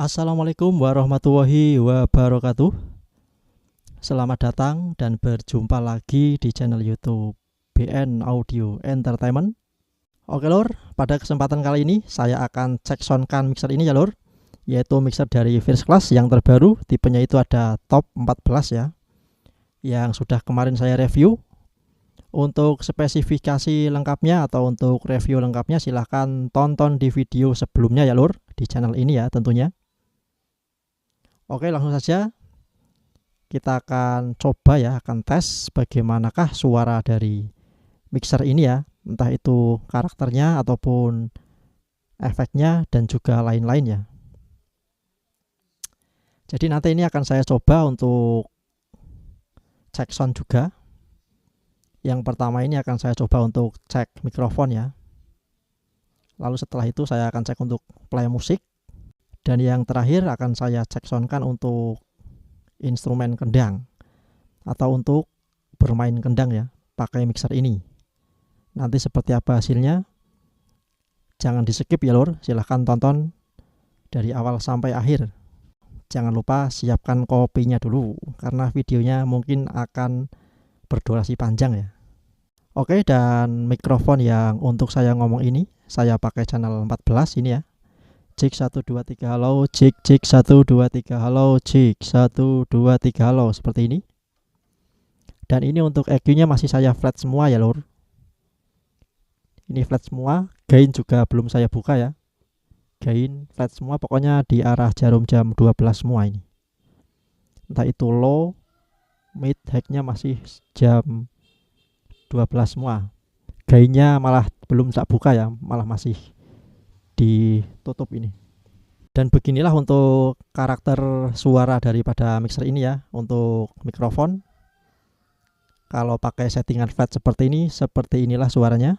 Assalamualaikum warahmatullahi wabarakatuh. Selamat datang dan berjumpa lagi di channel YouTube BN Audio Entertainment. Oke lor, pada kesempatan kali ini saya akan cek soundkan mixer ini ya lor, yaitu mixer dari First Class yang terbaru. Tipenya itu ada Top 14 ya, yang sudah kemarin saya review. Untuk spesifikasi lengkapnya atau untuk review lengkapnya silahkan tonton di video sebelumnya ya lor, di channel ini ya tentunya. Oke, langsung saja kita akan coba ya, akan tes bagaimanakah suara dari mixer ini ya, entah itu karakternya ataupun efeknya dan juga lain-lainnya. Jadi nanti ini akan saya coba untuk cek sound juga. Yang pertama ini akan saya coba untuk cek mikrofon ya. Lalu setelah itu saya akan cek untuk play musik. Dan yang terakhir akan saya cek soundkan untuk instrumen kendang atau untuk bermain kendang ya, pakai mixer ini. Nanti seperti apa hasilnya, jangan di skip ya lor, silahkan tonton dari awal sampai akhir. Jangan lupa siapkan kopinya dulu karena videonya mungkin akan berdurasi panjang ya. Oke, dan mikrofon yang untuk saya ngomong ini saya pakai channel 14 ini ya. Cek 1 2 3 halo, cek 1 2 3 halo, cek 1 2 3 halo, seperti ini. Dan ini untuk EQ-nya masih saya flat semua ya lor. Ini flat semua, gain juga belum saya buka ya. Gain flat semua, pokoknya di arah jarum jam 12 semua ini. Entah itu low, mid, high-nya masih jam 12 semua. Gainnya malah belum tak buka ya, malah masih ditutup ini. Dan beginilah untuk karakter suara daripada mixer ini ya. Untuk mikrofon, kalau pakai settingan flat seperti ini, seperti inilah suaranya.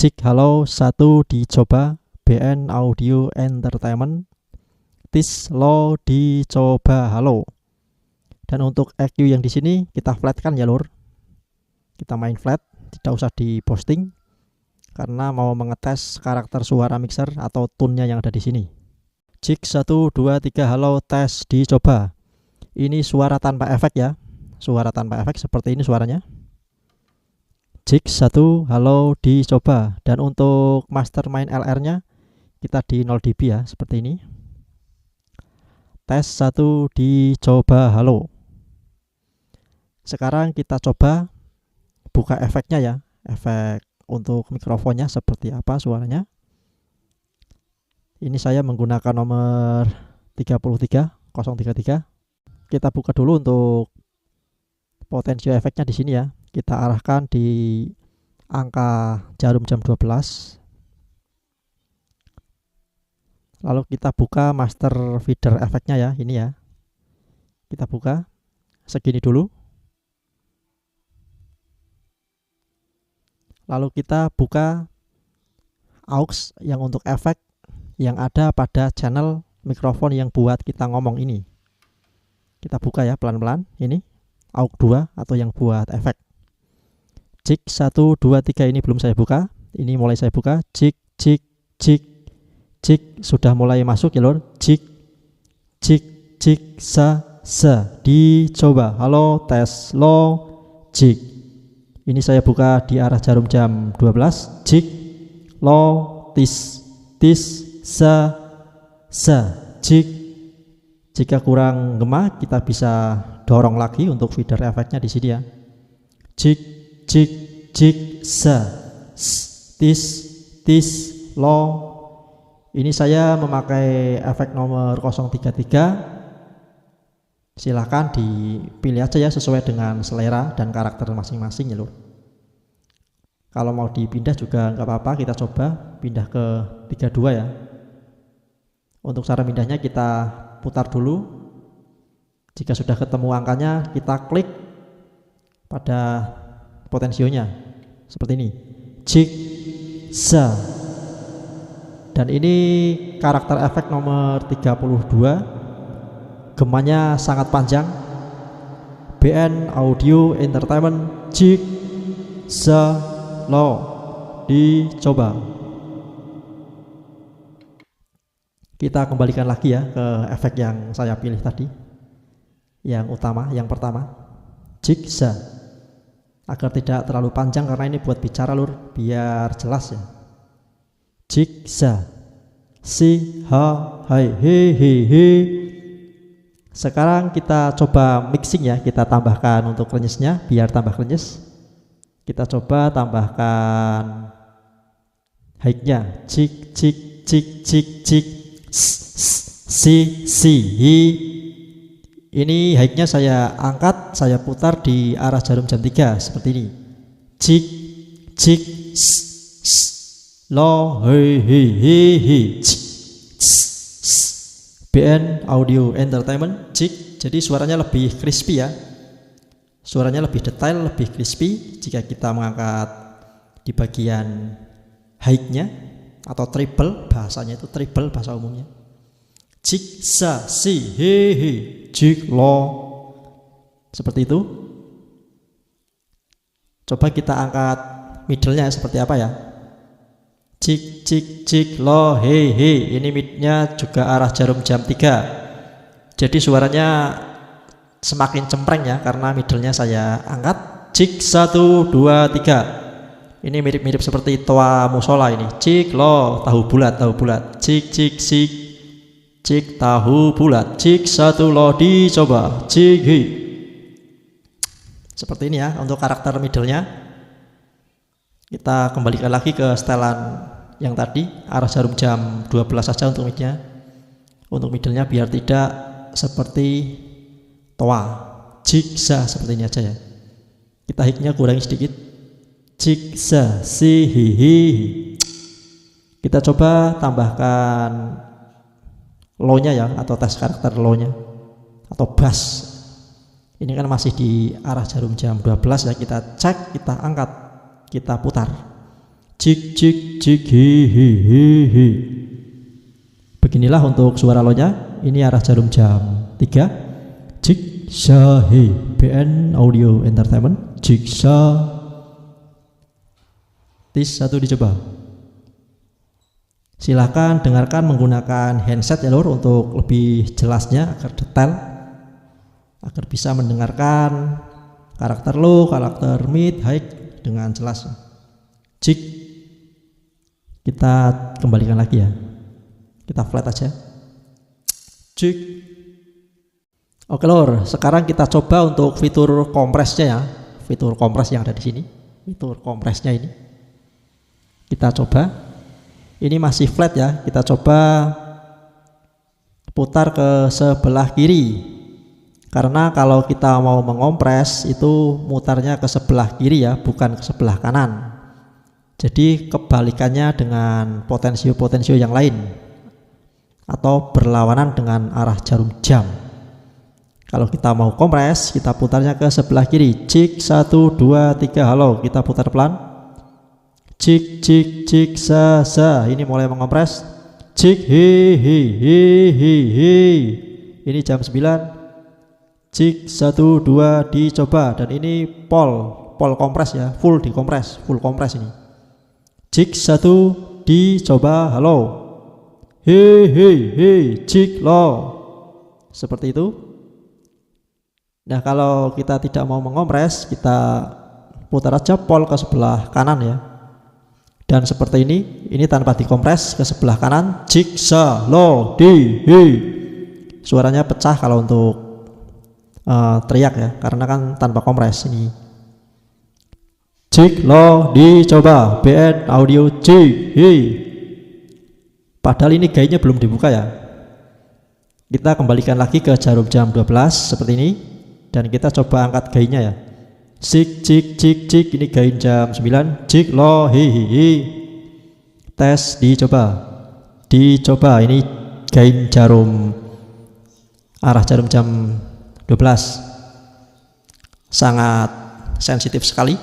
Cek halo 1 dicoba, BN Audio Entertainment. Tis low dicoba halo. Dan untuk EQ yang di sini kita flatkan ya lur. Kita main flat, tidak usah diposting karena mau mengetes karakter suara mixer atau tune-nya yang ada di sini. Cek 1 2 3 halo, tes dicoba. Ini suara tanpa efek ya. Suara tanpa efek seperti ini suaranya. Cek 1 halo dicoba. Dan untuk mastermind LR-nya kita di 0 dB ya, seperti ini. Tes 1 dicoba halo. Sekarang kita coba buka efeknya ya. Efek untuk mikrofonnya seperti apa suaranya. Ini saya menggunakan nomor 33033. Kita buka dulu untuk potensio efeknya di sini ya. Kita arahkan di angka jarum jam 12. Lalu kita buka master feeder efeknya ya, ini ya. Kita buka segini dulu. Lalu kita buka aux yang untuk efek yang ada pada channel mikrofon yang buat kita ngomong ini. Kita buka ya pelan-pelan, ini aux 2 atau yang buat efek. Cek 1 2 3 ini belum saya buka. Ini mulai saya buka. Cek cek cek cek, sudah mulai masuk ya lor. Cek cek cek sa dicoba. Halo, tes low, cek. Ini saya buka di arah jarum jam 12. Cek low, tis sa cek. Jika kurang gema kita bisa dorong lagi untuk feeder efeknya di sini ya. Cek cek cek sa tis low. Ini saya memakai efek nomor 033. Silahkan dipilih aja ya sesuai dengan selera dan karakter masing-masing ya lur. Kalau mau dipindah juga nggak apa-apa, kita coba pindah ke 32 ya. Untuk cara pindahnya kita putar dulu. Jika sudah ketemu angkanya kita klik pada potensionya seperti ini. Cek sa. Dan ini karakter efek nomor 32. Gemanya sangat panjang. BN Audio Entertainment, cek sa low dicoba. Kita kembalikan lagi ya ke efek yang saya pilih tadi, yang utama, yang pertama, jigsaw, agar tidak terlalu panjang karena ini buat bicara lur, biar jelas ya. Jigsaw, si ha hai he he he. Sekarang kita coba mixing ya, kita tambahkan untuk renyesnya biar tambah renyes. Kita coba tambahkan high-nya, jig jig jig jig jig, si hi. Ini high-nya saya angkat, saya putar di arah jarum jam 3 seperti ini. Jig jig lo he he he he. BN Audio Entertainment jig. Jadi suaranya lebih crispy ya. Suaranya lebih detail, lebih crispy jika kita mengangkat di bagian high-nya atau treble, bahasanya itu treble bahasa umumnya. Jig sa si he he jig lo, seperti itu. Coba kita angkat middle-nya seperti apa ya. Jig jig jig lo he he. Ini mid-nya juga arah jarum jam 3. Jadi suaranya semakin cempreng ya karena middle-nya saya angkat. Jig 1 2 3. Ini mirip-mirip seperti toa musola ini. Jig lo, tahu bulat, tahu bulat. Jig jig jig jig tahu bulat. Jig 1 lo dicoba. Jig hi. Seperti ini ya untuk karakter middle-nya. Kita kembalikan lagi ke setelan yang tadi, arah jarum jam 12 saja untuk mid-nya. Untuk middle-nya biar tidak seperti toa. Jigsaw seperti ini aja ya. Kita high-nya kurangi sedikit. Jigsaw si hi hi. Kita coba tambahkan low-nya ya, atau tes karakter low-nya atau bass. Ini kan masih di arah jarum jam 12 ya. Kita cek, kita angkat, kita putar. Jig jig jig hi hi hi hi. Beginilah untuk suara low-nya. Ini arah jarum jam 3. Jigsaw hi. BN Audio Entertainment. Jigsaw. Tis 1 dicoba. Silahkan dengarkan menggunakan handset ya lur untuk lebih jelasnya agar detail, agar bisa mendengarkan karakter low, karakter mid, high dengan jelas. Jig. Kita kembalikan lagi ya. Kita flat aja. Jig. Oke lor, sekarang kita coba untuk fitur kompresnya ya. Fitur kompres yang ada di sini. Fitur kompresnya ini. Kita coba. Ini masih flat ya. Kita coba putar ke sebelah kiri. Karena kalau kita mau mengompres itu mutarnya ke sebelah kiri ya, bukan ke sebelah kanan. Jadi kebalikannya dengan potensio-potensio yang lain atau berlawanan dengan arah jarum jam. Kalau kita mau kompres, kita putarnya ke sebelah kiri. Jig 1 2 3 halo, kita putar pelan. Jig jig jig sa sa. Ini mulai mengompres. Jig hi hi hi hi hi. Ini jam 9. Jig 1 2 dicoba, dan ini pol kompres ya, full dikompres, full kompres ini. Jig 1 dicoba halo. He he he jig lo. Seperti itu. Nah, kalau kita tidak mau mengompres, kita putar aja pol ke sebelah kanan ya. Dan seperti ini tanpa dikompres ke sebelah kanan. Jigsaw lo di hi. Suaranya pecah kalau untuk teriak ya, karena kan tanpa kompres ini. Jig lo dicoba. BN Audio jig hi. Padahal ini gainnya belum dibuka ya. Kita kembalikan lagi ke jarum jam 12 seperti ini, dan kita coba angkat gainnya ya. Jig jig jig jig. Ini gain jam 9. Jig lo hi hi hi. Tes dicoba. Ini gain jarum, arah jarum jam 12. Sangat sensitif sekali.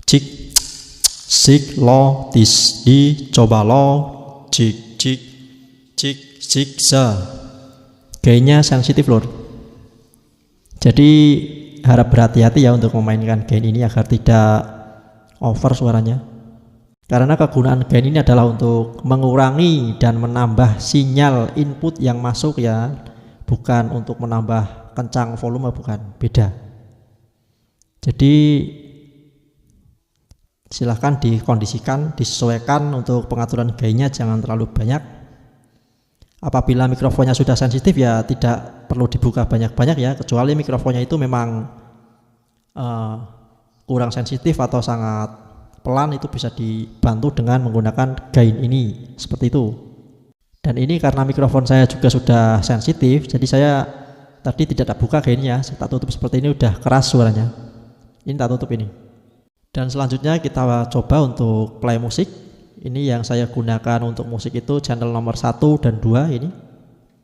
Jig jig lo tis dicoba lo. Jig jig jig jigsaw. Gainnya sensitif lor. Jadi harap berhati-hati ya untuk memainkan gain ini agar tidak over suaranya. Karena kegunaan gain ini adalah untuk mengurangi dan menambah sinyal input yang masuk ya, bukan untuk menambah kencang volume, bukan, beda. Jadi silahkan dikondisikan, disesuaikan untuk pengaturan gainnya, jangan terlalu banyak. Apabila mikrofonnya sudah sensitif ya tidak perlu dibuka banyak-banyak ya, kecuali mikrofonnya itu memang kurang sensitif atau sangat pelan, itu bisa dibantu dengan menggunakan gain ini, seperti itu. Dan ini karena mikrofon saya juga sudah sensitif, jadi saya tadi tidak buka gainnya, saya tak tutup seperti ini, udah keras suaranya. Ini tak tutup ini. Dan selanjutnya kita coba untuk play musik. Ini yang saya gunakan untuk musik itu channel nomor 1 dan 2, ini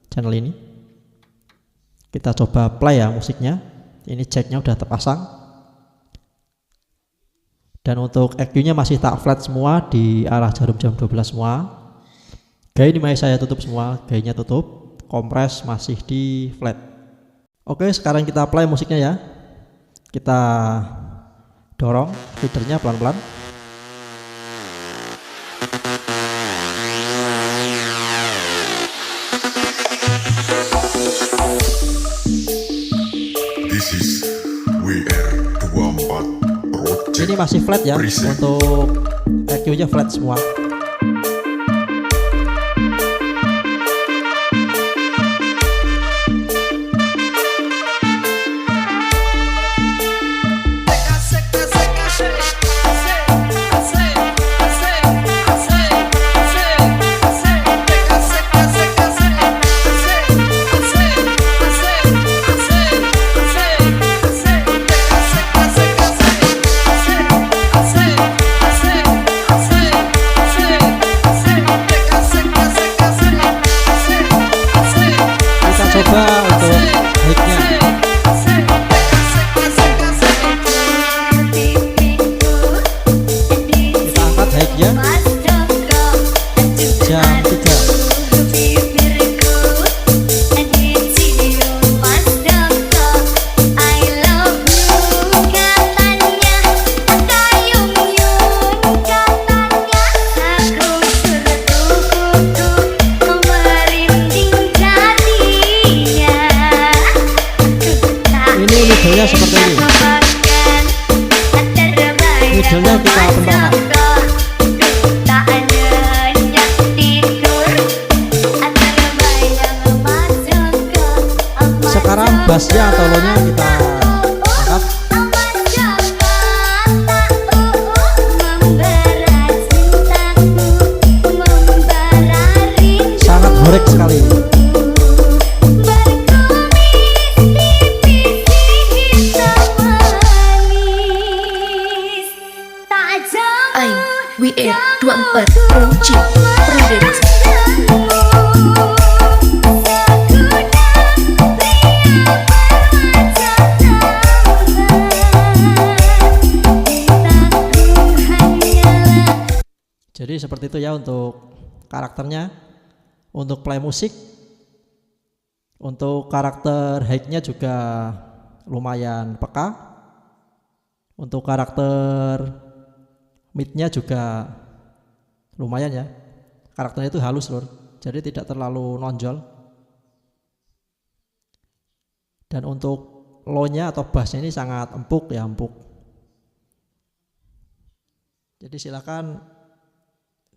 channel ini. Kita coba play ya musiknya. Ini jacknya udah terpasang. Dan untuk EQ-nya masih tak flat semua, di arah jarum jam 12 semua. Gain ini masih saya tutup semua, gainnya tutup. Kompres masih di flat. Oke, sekarang kita play musiknya ya. Kita dorong feedernya pelan-pelan. This is WR24 Project. Ini masih flat ya, untuk EQ-nya flat semua. Seperti ini. Middle-nya kita kembangkan. Sekarang bassnya atau low-nya kita angkat. Sangat horek sekali. WR24 Project Production. Jadi seperti itu ya untuk karakternya. Untuk play musik, untuk karakter high-nya juga lumayan peka. Untuk karakter mid-nya juga lumayan ya, karakternya itu halus lur, jadi tidak terlalu nonjol. Dan untuk low-nya atau bass-nya ini sangat empuk ya, empuk. Jadi silakan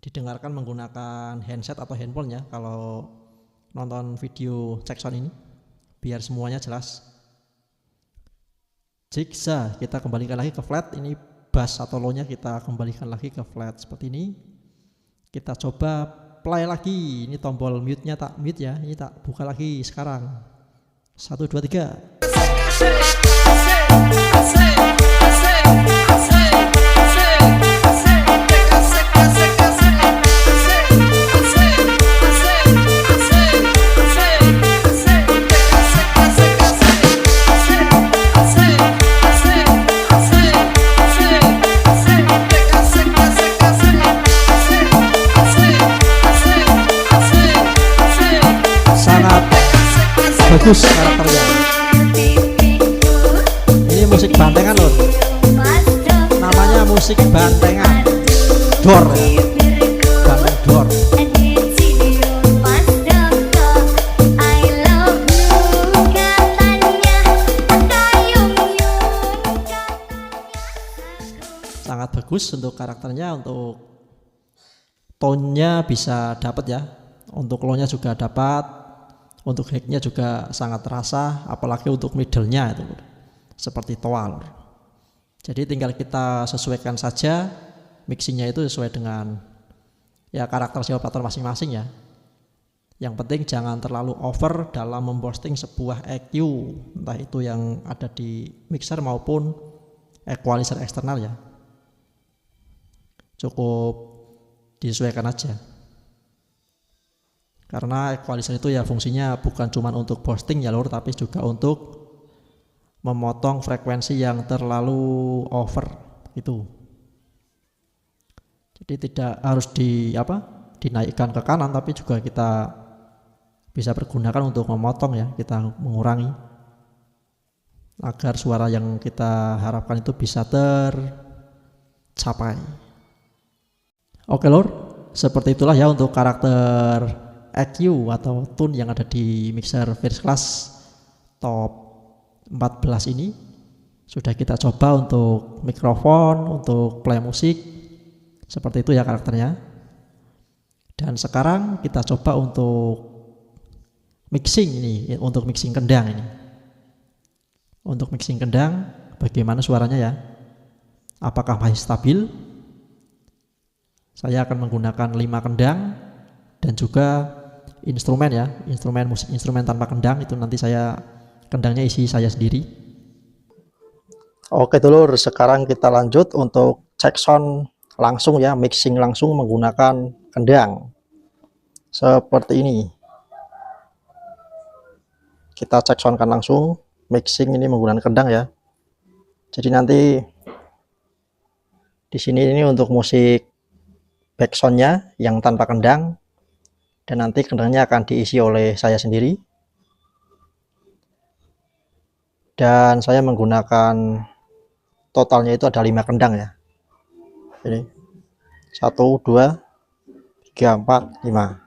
didengarkan menggunakan handset atau handphone ya kalau nonton video check sound ini, biar semuanya jelas. Jika kita kembalikan lagi ke flat, ini bass atau low-nya kita kembalikan lagi ke flat seperti ini. Kita coba play lagi. Ini tombol mute-nya tak mute ya, ini tak buka lagi sekarang. 1 2 3. Bagus karakternya. Ini musik bantengan loh, namanya musik bantengan. dor ya, gandeng dor. Sangat bagus untuk karakternya, untuk tone-nya bisa dapat ya, untuk low-nya juga dapat, untuk high-nya juga sangat terasa, apalagi untuk middle-nya itu seperti toa. Jadi tinggal kita sesuaikan saja mixingnya itu sesuai dengan ya karakter si operator masing-masing ya. Yang penting jangan terlalu over dalam memposting sebuah EQ, entah itu yang ada di mixer maupun equalizer eksternal ya. Cukup disesuaikan aja. Karena equalizer itu ya fungsinya bukan cuma untuk posting ya lur, tapi juga untuk memotong frekuensi yang terlalu over itu. Jadi tidak harus dinaikkan ke kanan, tapi juga kita bisa pergunakan untuk memotong ya, kita mengurangi agar suara yang kita harapkan itu bisa tercapai. Oke lor, seperti itulah ya untuk karakter EQ atau tune yang ada di mixer First Class Top 14 ini. Sudah kita coba untuk mikrofon, untuk play musik, seperti itu ya karakternya. Dan sekarang kita coba untuk mixing ini, untuk mixing kendang ini. Untuk mixing kendang, bagaimana suaranya ya? Apakah masih stabil? Saya akan menggunakan 5 kendang dan juga instrumen ya, instrumen musik, instrumen tanpa kendang itu nanti kendangnya isi saya sendiri. Oke dulur, sekarang kita lanjut untuk cek sound langsung ya, mixing langsung menggunakan kendang seperti ini. Kita cek soundkan langsung mixing ini menggunakan kendang ya. Jadi nanti di sini ini untuk musik backsoundnya yang tanpa kendang, dan nanti kendangnya akan diisi oleh saya sendiri. Dan saya menggunakan totalnya itu ada 5 kendang ya. Ini 1, 2, 3, 4, 5.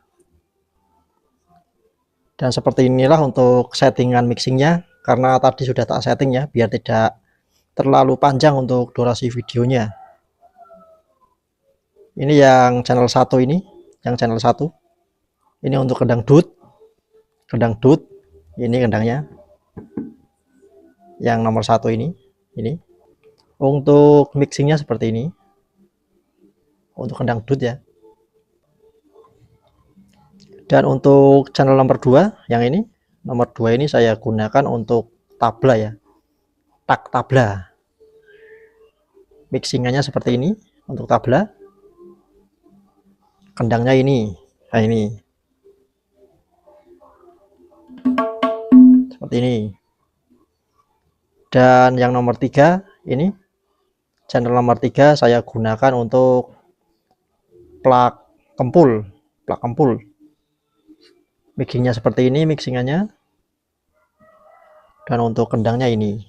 Dan seperti inilah untuk settingan mixingnya, karena tadi sudah tak setting ya, biar tidak terlalu panjang untuk durasi videonya. Ini yang channel 1 ini, yang channel 1. Ini untuk kendang dut. Ini kendangnya. Yang nomor 1 ini. Untuk mixingnya seperti ini. Untuk kendang dut ya. Dan untuk channel nomor 2, yang ini, nomor 2 ini saya gunakan untuk tabla ya. Tak tabla. Mixingannya seperti ini untuk tabla. Kendangnya ini, nah ini seperti ini. Dan yang nomor 3 ini, channel nomor 3 saya gunakan untuk plak kempul. Mixingnya seperti ini, mixingannya. Dan untuk kendangnya ini.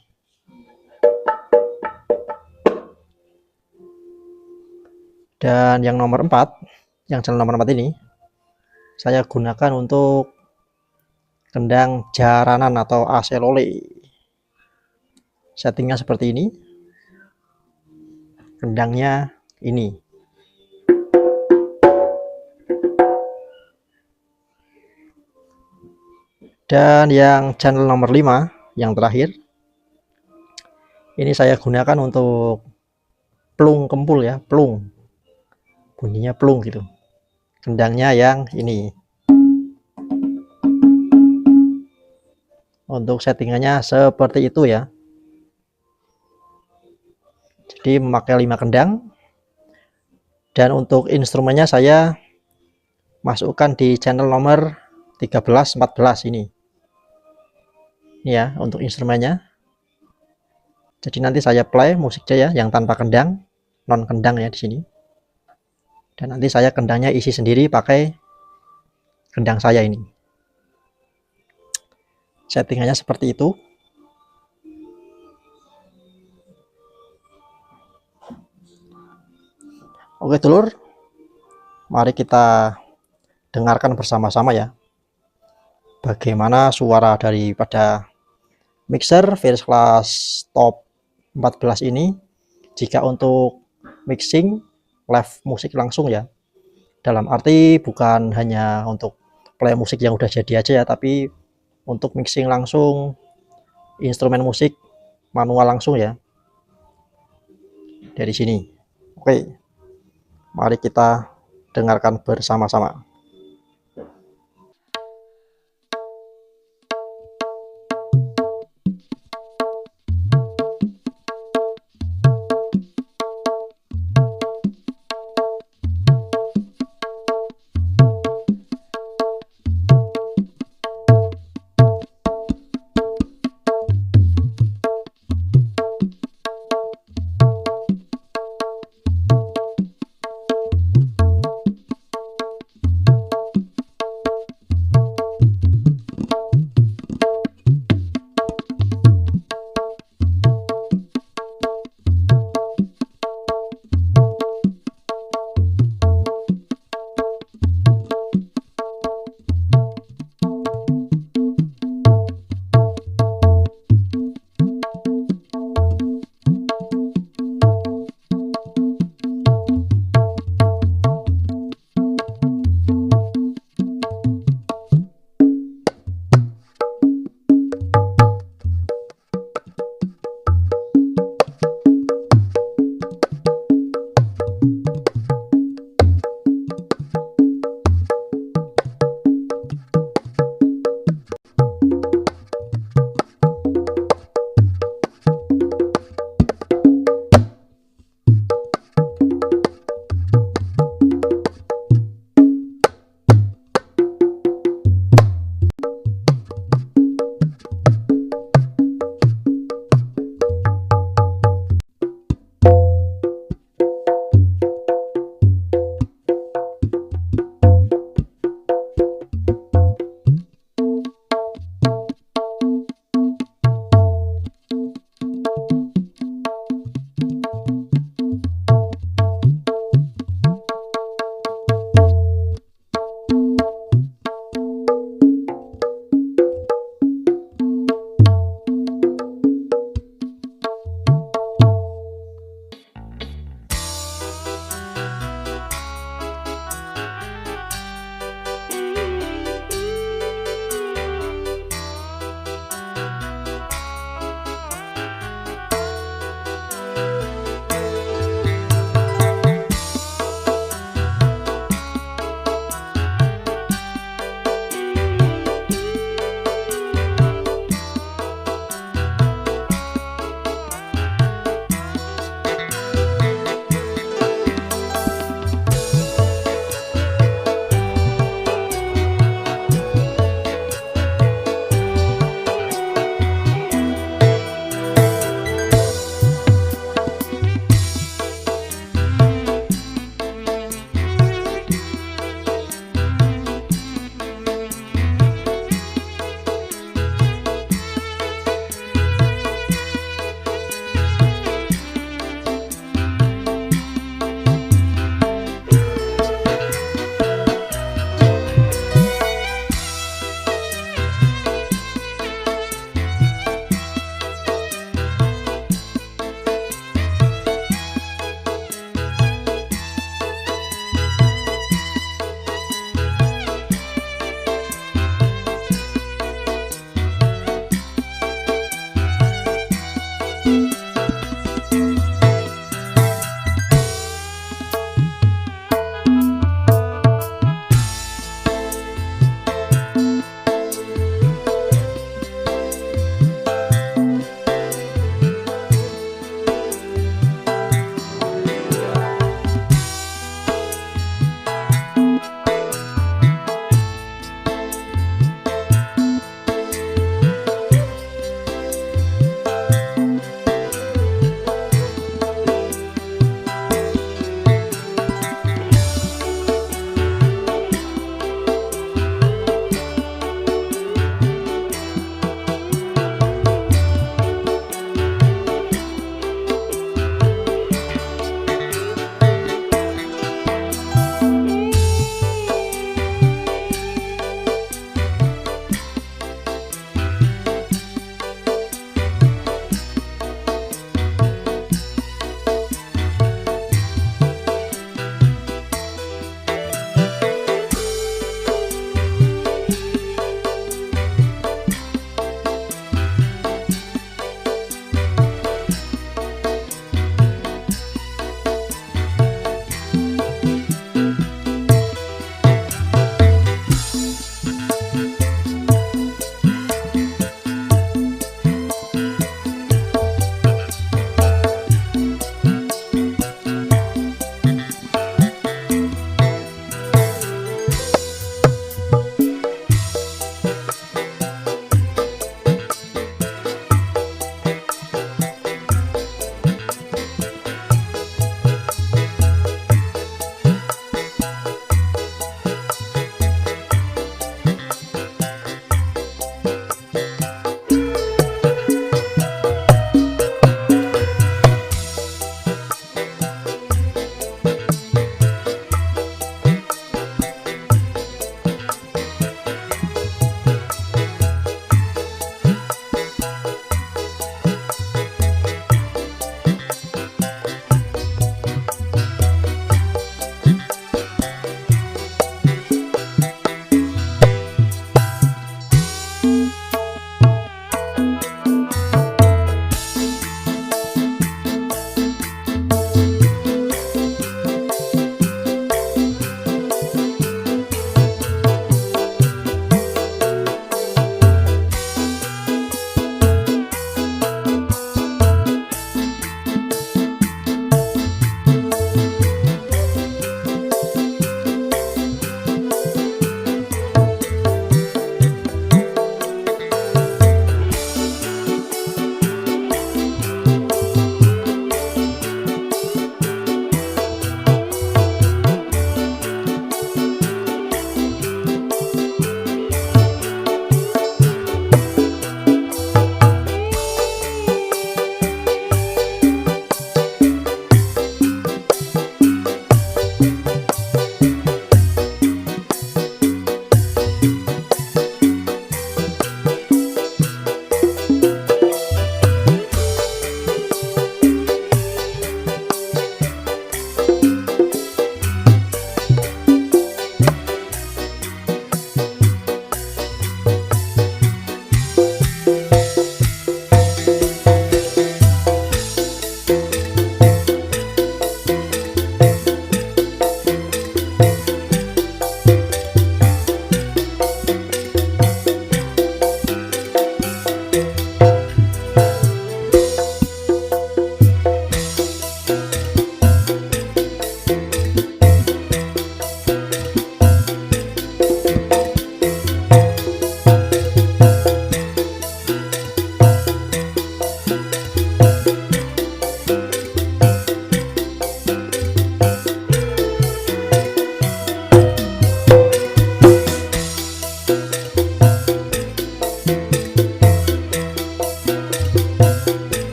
Dan yang nomor 4, yang channel nomor 4 ini saya gunakan untuk kendang jaranan atau aselole. Settingnya seperti ini. Kendangnya ini. Dan yang channel nomor 5, yang terakhir, ini saya gunakan untuk plung kempul ya, plung. Bunyinya plung gitu. Kendangnya yang ini. Untuk settingannya seperti itu ya. Jadi memakai 5 kendang. Dan untuk instrumennya saya masukkan di channel nomor 13, 14 ini. Ini ya untuk instrumennya. Jadi nanti saya play musiknya ya, yang tanpa kendang, non kendang ya di sini. Dan nanti saya kendangnya isi sendiri pakai kendang saya ini. Settingannya seperti itu. Oke dulur, mari kita dengarkan bersama-sama ya bagaimana suara daripada mixer Virus Class Top 14 ini jika untuk mixing live musik langsung ya. Dalam arti bukan hanya untuk play musik yang udah jadi aja ya, tapi untuk mixing langsung instrumen musik manual langsung ya. Dari sini. Oke. Mari kita dengarkan bersama-sama.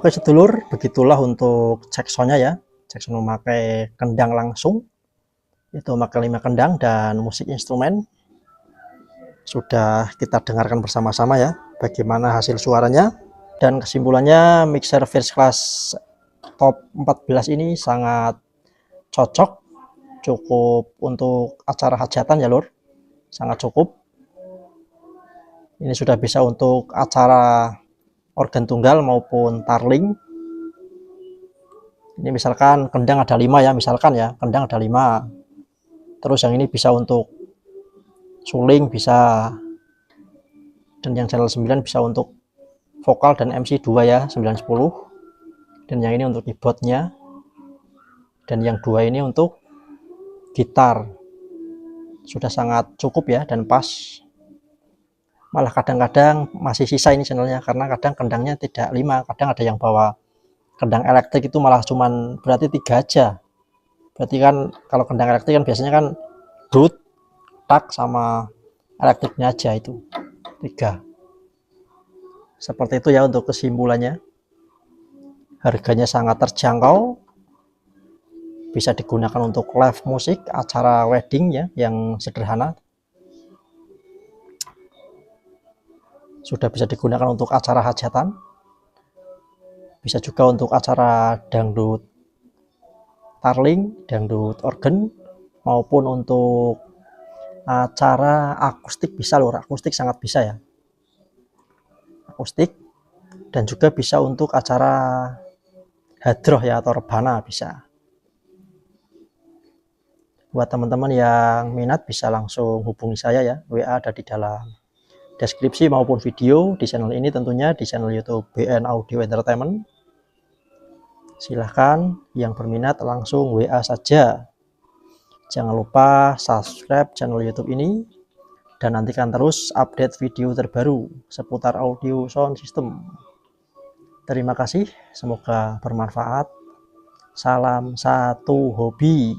Oke sedulur, begitulah untuk cek soundnya ya. Cek sound memakai kendang langsung, itu memakai 5 kendang dan musik instrumen. Sudah kita dengarkan bersama-sama ya, bagaimana hasil suaranya. Dan kesimpulannya, mixer first class top 14 ini sangat cocok, cukup untuk acara hajatan ya lur, sangat cukup. Ini sudah bisa untuk acara organ tunggal maupun tarling. Ini misalkan kendang ada 5 ya, misalkan ya, kendang ada 5. Terus yang ini bisa untuk suling bisa, dan yang channel 9 bisa untuk vokal dan MC 2 ya, 9-10. Dan yang ini untuk keyboardnya, dan yang 2 ini untuk gitar. Sudah sangat cukup ya dan pas. Malah kadang-kadang masih sisa ini channelnya, karena kadang kendangnya tidak 5, kadang ada yang bawa kendang elektrik itu malah cuman berarti 3 aja. Berarti kan kalau kendang elektrik kan biasanya kan dut, tak sama elektriknya aja, itu 3. Seperti itu ya untuk kesimpulannya. Harganya sangat terjangkau, bisa digunakan untuk live musik, acara wedding ya yang sederhana. Sudah bisa digunakan untuk acara hajatan, bisa juga untuk acara dangdut tarling, dangdut organ, maupun untuk acara akustik bisa lur, akustik sangat bisa ya, akustik. Dan juga bisa untuk acara hadroh ya atau rebana bisa. Buat teman-teman yang minat bisa langsung hubungi saya ya, WA ada di dalam deskripsi maupun video di channel ini, tentunya di channel YouTube BN Audio Entertainment. Silahkan yang berminat langsung WA saja. Jangan lupa subscribe channel YouTube ini dan nantikan terus update video terbaru seputar audio sound system. Terima kasih, semoga bermanfaat. Salam satu hobi.